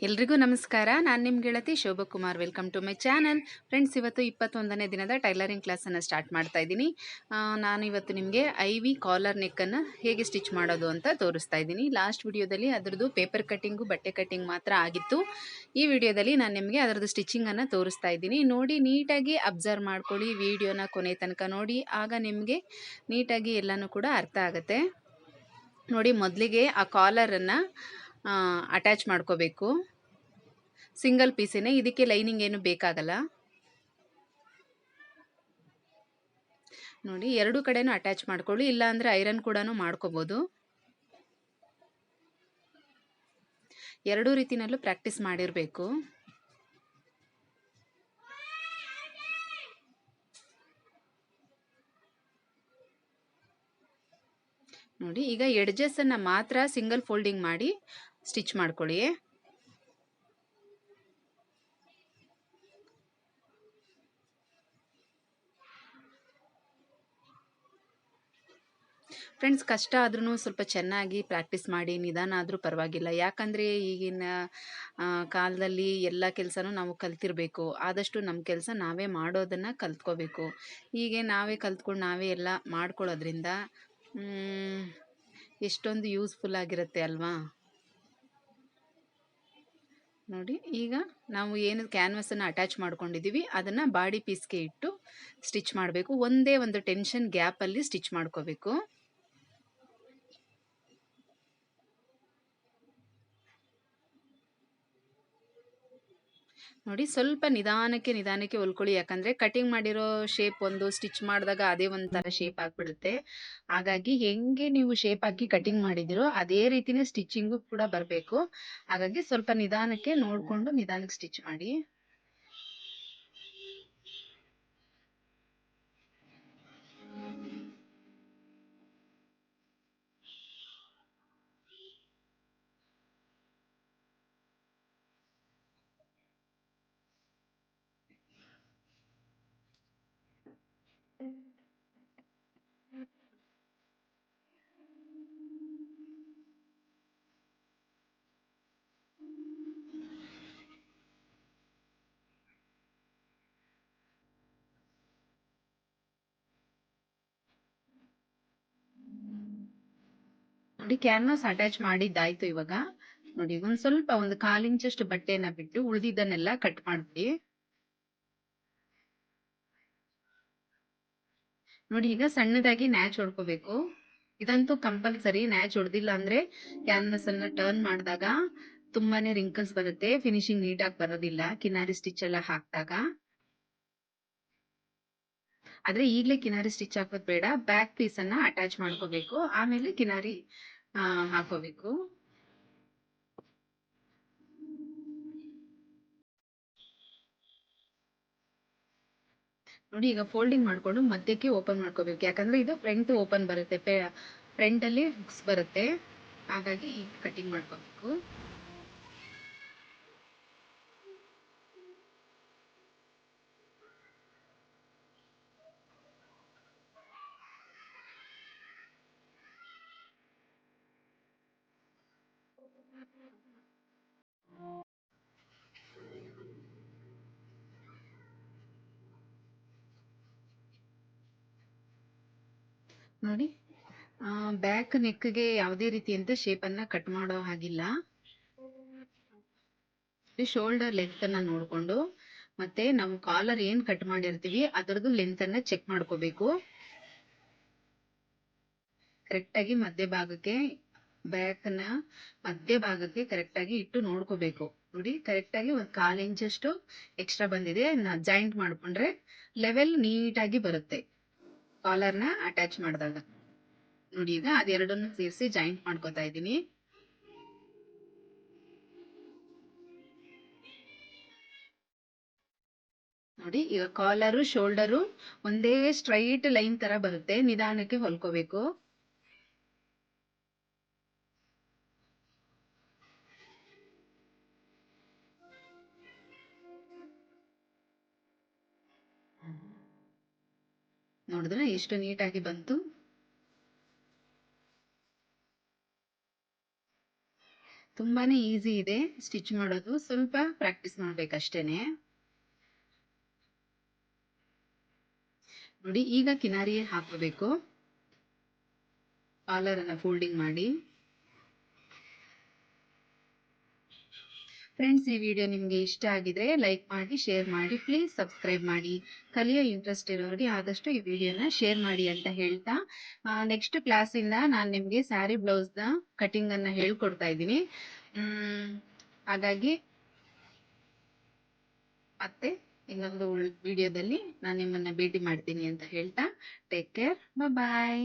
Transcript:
ಎಲ್ರಿಗೂ ನಮಸ್ಕಾರ. ನಾನು ನಿಮ್ಮ ಗೆಳತಿ Shobhakumar. Welcome to my channel. Friends, ಇವತ್ತು 21ನೇ ದಿನದ ಟೈಲರಿಂಗ್ ಕ್ಲಾಸನ್ನು ಸ್ಟಾರ್ಟ್ ಮಾಡ್ತಾ ಇದ್ದೀನಿ. ನಾನು ಇವತ್ತು ನಿಮಗೆ ಐವಿ ಕಾಲರ್ ನೆಕ್ಕನ್ನು ಹೇಗೆ ಸ್ಟಿಚ್ ಮಾಡೋದು ಅಂತ ತೋರಿಸ್ತಾ ಇದ್ದೀನಿ. ಲಾಸ್ಟ್ ವಿಡಿಯೋದಲ್ಲಿ ಅದರದ್ದು ಪೇಪರ್ ಕಟ್ಟಿಂಗು, ಬಟ್ಟೆ ಕಟ್ಟಿಂಗ್ ಮಾತ್ರ ಆಗಿತ್ತು. ಈ ವಿಡಿಯೋದಲ್ಲಿ ನಾನು ನಿಮಗೆ ಅದರದ್ದು ಸ್ಟಿಚಿಂಗನ್ನು ತೋರಿಸ್ತಾ ಇದ್ದೀನಿ. ನೋಡಿ, ನೀಟಾಗಿ ಅಬ್ಸರ್ವ್ ಮಾಡ್ಕೊಳ್ಳಿ. ವಿಡಿಯೋನ ಕೊನೆ ತನಕ ನೋಡಿ, ಆಗ ನಿಮಗೆ ನೀಟಾಗಿ ಎಲ್ಲನೂ ಕೂಡ ಅರ್ಥ ಆಗುತ್ತೆ. ನೋಡಿ, ಮೊದಲಿಗೆ ಆ ಕಾಲರನ್ನು ಅಟ್ಯಾಚ್ ಮಾಡ್ಕೋಬೇಕು. ಸಿಂಗಲ್ ಪೀಸೇನೆ, ಇದಕ್ಕೆ ಲೈನಿಂಗ್ ಏನು ಬೇಕಾಗಲ್ಲ. ನೋಡಿ, ಎರಡು ಕಡೆನೂ ಅಟ್ಯಾಚ್ ಮಾಡ್ಕೊಳ್ಳಿ, ಇಲ್ಲ ಅಂದರೆ ಐರನ್ ಕೂಡ ಮಾಡ್ಕೋಬೋದು. ಎರಡೂ ರೀತಿನಲ್ಲೂ ಪ್ರಾಕ್ಟೀಸ್ ಮಾಡಿರಬೇಕು. ನೋಡಿ, ಈಗ ಎಡ್ಜಸ್ಸನ್ನು ಮಾತ್ರ ಸಿಂಗಲ್ ಫೋಲ್ಡಿಂಗ್ ಮಾಡಿ ಸ್ಟಿಚ್ ಮಾಡ್ಕೊಳ್ಳಿ. ಫ್ರೆಂಡ್ಸ್, ಕಷ್ಟ ಆದ್ರೂ ಸ್ವಲ್ಪ ಚೆನ್ನಾಗಿ ಪ್ರಾಕ್ಟೀಸ್ ಮಾಡಿ, ನಿಧಾನ ಆದರೂ ಪರವಾಗಿಲ್ಲ. ಯಾಕಂದರೆ ಈಗಿನ ಕಾಲದಲ್ಲಿ ಎಲ್ಲ ಕೆಲಸನೂ ನಾವು ಕಲ್ತಿರಬೇಕು. ಆದಷ್ಟು ನಮ್ಮ ಕೆಲಸ ನಾವೇ ಮಾಡೋದನ್ನು ಕಲ್ತ್ಕೋಬೇಕು. ಹೀಗೆ ನಾವೇ ಕಲ್ತ್ಕೊಂಡು ನಾವೇ ಎಲ್ಲ ಮಾಡ್ಕೊಳ್ಳೋದ್ರಿಂದ ಎಷ್ಟೊಂದು ಯೂಸ್ಫುಲ್ ಆಗಿರುತ್ತೆ ಅಲ್ವಾ. ನೋಡಿ, ಈಗ ನಾವು ಏನು ಕ್ಯಾನ್ವಸನ್ನು ಅಟ್ಯಾಚ್ ಮಾಡ್ಕೊಂಡಿದ್ದೀವಿ ಅದನ್ನು ಬಾಡಿ ಪೀಸ್ಗೆ ಇಟ್ಟು ಸ್ಟಿಚ್ ಮಾಡಬೇಕು. ಒಂದೇ ಒಂದು ಟೆನ್ಷನ್ ಗ್ಯಾಪಲ್ಲಿ ಸ್ಟಿಚ್ ಮಾಡ್ಕೋಬೇಕು. ನೋಡಿ, ಸ್ವಲ್ಪ ನಿಧಾನಕ್ಕೆ ಹೊಲ್ಕೊಳ್ಳಿ. ಯಾಕಂದರೆ ಕಟಿಂಗ್ ಮಾಡಿರೋ ಶೇಪ್ ಒಂದು, ಸ್ಟಿಚ್ ಮಾಡಿದಾಗ ಅದೇ ಒಂಥರ ಶೇಪ್ ಆಗಿಬಿಡುತ್ತೆ. ಹಾಗಾಗಿ ಹೆಂಗೆ ನೀವು ಶೇಪ್ ಹಾಕಿ ಕಟಿಂಗ್ ಮಾಡಿದಿರೋ ಅದೇ ರೀತಿನೇ ಸ್ಟಿಚಿಂಗು ಕೂಡ ಬರಬೇಕು. ಹಾಗಾಗಿ ಸ್ವಲ್ಪ ನಿಧಾನಕ್ಕೆ ನೋಡಿಕೊಂಡು ನಿಧಾನಕ್ಕೆ ಸ್ಟಿಚ್ ಮಾಡಿ. ನೋಡಿ, ಕ್ಯಾನ್ವಾಸ್ ಅಟ್ಯಾಚ್ ಮಾಡಿದ್ದಾಯ್ತು. ಇವಾಗ ನೋಡಿ, ಒಂದ್ ಸ್ವಲ್ಪ ಒಂದು 1/4 ಇಂಚಷ್ಟು ಬಟ್ಟೆನ ಬಿಟ್ಟು ಉಳಿದಿದ್ದನ್ನೆಲ್ಲ ಕಟ್ ಮಾಡ್ಬಿಡಿ. ನೋಡಿ, ಈಗ ಸಣ್ಣದಾಗಿ ನ್ಯಾಚ್ ಹೊಡ್ಕೋಬೇಕು. ಇದಂತೂ ಕಂಪಲ್ಸರಿ. ನ್ಯಾಚ್ ಹೊಡೆದಿಲ್ಲ ಅಂದ್ರೆ ಕ್ಯಾನ್ವಾಸ್ ಅನ್ನ ಟರ್ನ್ ಮಾಡಿದಾಗ ತುಂಬಾನೇ ರಿಂಕಲ್ಸ್ ಬರುತ್ತೆ, ಫಿನಿಶಿಂಗ್ ನೀಟಾಗಿ ಬರೋದಿಲ್ಲ ಕಿನಾರಿ ಸ್ಟಿಚ್ ಎಲ್ಲ ಹಾಕಿದಾಗ. ಆದ್ರೆ ಈಗಲೇ ಕಿನಾರಿ ಸ್ಟಿಚ್ ಹಾಕೋದು ಬೇಡ, ಬ್ಯಾಕ್ ಪೀಸ್ ಅನ್ನ ಅಟ್ಯಾಚ್ ಮಾಡ್ಕೋಬೇಕು, ಆಮೇಲೆ ಕಿನಾರಿ ಹಾಕೋಬೇಕು. ನೋಡಿ, ಈಗ ಫೋಲ್ಡಿಂಗ್ ಮಾಡ್ಕೊಂಡು ಮಧ್ಯಕ್ಕೆ ಓಪನ್ ಮಾಡ್ಕೋಬೇಕು. ಯಾಕಂದ್ರೆ ಇದು ಫ್ರಂಟ್ ಓಪನ್ ಬರುತ್ತೆ, ಫ್ರಂಟ್ ಅಲ್ಲಿ ಹುಕ್ಸ್ ಬರುತ್ತೆ. ಹಾಗಾಗಿ ಈಗ ಕಟಿಂಗ್ ಮಾಡ್ಕೋಬೇಕು. ನೋಡಿ, ಬ್ಯಾಕ್ ನೆಕ್ಗೆ ಯಾವುದೇ ರೀತಿಯಂತ ಶೇಪ್ ಅನ್ನ ಕಟ್ ಮಾಡೋ ಹಾಗಿಲ್ಲ. ಶೋಲ್ಡರ್ ಲೆಂತ್ ಅನ್ನ ನೋಡ್ಕೊಂಡು ಮತ್ತೆ ನಾವು ಕಾಲರ್ ಏನ್ ಕಟ್ ಮಾಡಿರ್ತೀವಿ ಅದರದ್ದು ಲೆಂತ್ ಅನ್ನ ಚೆಕ್ ಮಾಡ್ಕೋಬೇಕು. ಕರೆಕ್ಟ್ ಆಗಿ ಮಧ್ಯ ಭಾಗಕ್ಕೆ, ಬ್ಯಾಕ್ ನ ಮಧ್ಯ ಭಾಗಕ್ಕೆ ಕರೆಕ್ಟ್ ಆಗಿ ಇಟ್ಟು ನೋಡ್ಕೋಬೇಕು. ನೋಡಿ, ಕರೆಕ್ಟ್ ಆಗಿ 1/4 ಇಂಚಷ್ಟು ಎಕ್ಸ್ಟ್ರಾ ಬಂದಿದೆ. ಜಾಯಿಂಟ್ ಮಾಡ್ಕೊಂಡ್ರೆ ಲೆವೆಲ್ ನೀಟಾಗಿ ಬರುತ್ತೆ ಕಾಲರ್ನ ಅಟ್ಯಾಚ್ ಮಾಡಿದಾಗ. ನೋಡಿ, ಈಗ ಅದೆರಡನ್ನು ಸೇರಿಸಿ ಜಾಯಿಂಟ್ ಮಾಡ್ಕೋತಾ ಇದ್ದೀನಿ. ನೋಡಿ, ಈಗ ಕಾಲರು ಶೋಲ್ಡರು ಒಂದೇ ಸ್ಟ್ರೈಟ್ ಲೈನ್ ತರ ಬರುತ್ತೆ, ನಿಧಾನಕ್ಕೆ ಹೊಲ್ಕೋಬೇಕು. ನೋಡಿದ್ರೆ ಎಷ್ಟು ನೀಟಾಗಿ ಬಂತು. ತುಂಬಾನೇ ಈಸಿ ಇದೆ ಸ್ಟಿಚ್ ಮಾಡೋದು, ಸ್ವಲ್ಪ ಪ್ರಾಕ್ಟೀಸ್ ಮಾಡ್ಬೇಕಷ್ಟೇನೆ. ನೋಡಿ, ಈಗ ಕಿನಾರಿ ಹಾಕೋಬೇಕು. ಕಾಲರ್ ಅನ್ನ ಫೋಲ್ಡಿಂಗ್ ಮಾಡಿ. ಫ್ರೆಂಡ್ಸ್, ಈ ವಿಡಿಯೋ ನಿಮಗೆ ಇಷ್ಟ ಆಗಿದ್ರೆ ಲೈಕ್ ಮಾಡಿ, ಶೇರ್ ಮಾಡಿ, ಪ್ಲೀಸ್ ಸಬ್ಸ್ಕ್ರೈಬ್ ಮಾಡಿ. ಕಲಿಯೋ ಇಂಟ್ರೆಸ್ಟ್ ಇರೋರಿಗೆ ಆದಷ್ಟು ಈ ವಿಡಿಯೋನ ಶೇರ್ ಮಾಡಿ ಅಂತ ಹೇಳ್ತಾ, ನೆಕ್ಸ್ಟ್ ಕ್ಲಾಸಿಂದ ನಾನು ನಿಮಗೆ ಸ್ಯಾರಿ ಬ್ಲೌಸ್ನ ಕಟಿಂಗ್ ಅನ್ನ ಹೇಳ್ಕೊಡ್ತಾ ಇದ್ದೀನಿ. ಹಾಗಾಗಿ ಮತ್ತೆ ಇನ್ನೊಂದು ವಿಡಿಯೋದಲ್ಲಿ ನಾನು ನಿಮ್ಮನ್ನ ಭೇಟಿ ಮಾಡ್ತೀನಿ ಅಂತ ಹೇಳ್ತಾ, ಟೇಕ್ ಕೇರ್, ಬಾಯ್.